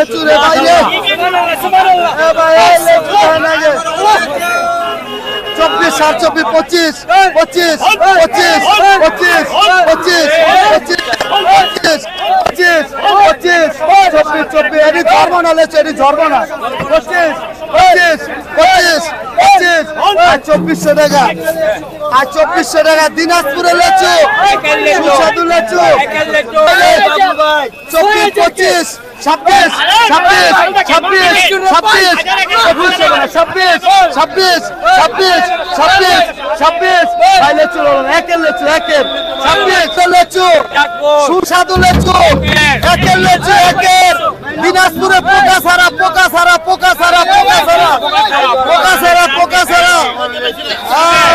লেচু রে ভাই রে এ ভাই এই লেচু খায় না গে 24 7 24 25 25 25 25 এটি ধর্ম না লেচু এটি ধর্ম না 25 2400 টাকা আর 2400 টাকা দিনাজপুরের লেচু সুস্বাদু লেচু 24 25 সুস্বাদু লেচু একের লেচু একের দিনাজপুরে পোকা ছাড়া পোকা ছাড়া পোকা ছাড়া পোকা ছাড়া পোকা ছাড়া পোকা ছাড়া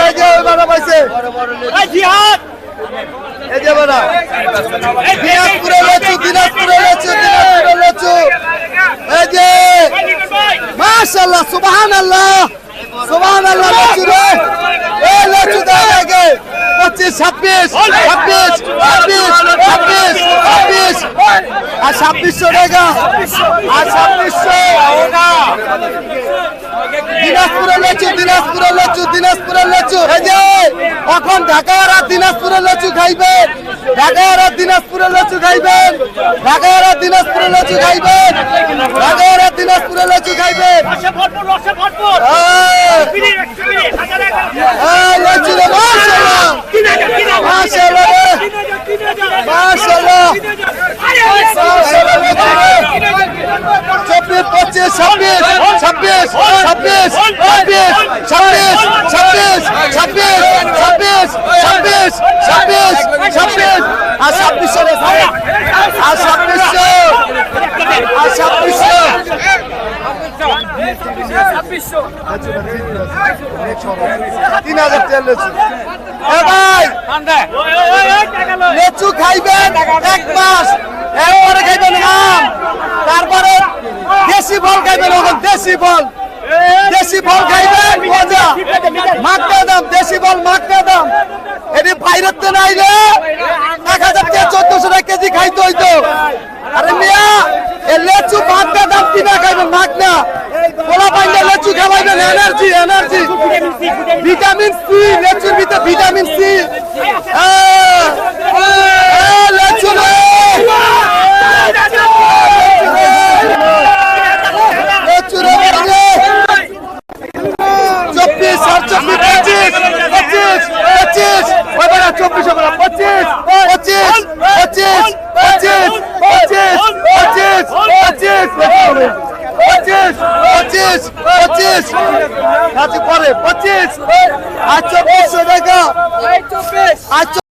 এই যে বাবা পাইছে এই যে বাবা দিনাজপুরে লেচু দিনাজপুরে লেচু দিনাজপুরে লেচু এই যে মাশাআল্লাহ সুবহানাল্লাহ সুবহানাল্লাহ লেচু রে এই লেচু দাও আগে 25 26 আর 2600 টাকা আর 2600 দিনাজপুরের লেচু দিনাজপুরের লেচু দিনাজপুরের লেচু এই যে এখন ঢাকার আর দিনাজপুরের লেচু খাইবেন ঢাকার আর দিনাজপুরের লেচু খাইবেন ঢাকার আর দিনাজপুরের লেচু খাইবেন ঢাকার আর দিনাজপুরের লেচু খাইবেন লেচু রে মাশাআল্লাহ মাশাআল্লাহ মাশাআল্লাহ 24 25 26 26 26 আর 2600 আর 3000 তেল লেচু ভাই লেচু খাইবেন 1 মাস এরপরে খাইবেন আম তারপরে দেশি ফল খাইবেন দেশি ফল খাইবেন মজা মাগনা দাম দেশি ফল মাগনা দাম এটি বাইরেতে নাইলে 1000 থেকে 1400 টাকা কেজি খাইতে হইতো আরে মিয়া এ লেচু মাগনা দাম কিনা খাইবেন মাগনা পোলা পাইলে লেচু খাওয়াইবেন এনার্জি এনার্জি ভিটামিন সি লেচুর ভিতরে ভিটামিন সি লেচু লেচু রে 24 আর 24 25 আর 2400 টাকা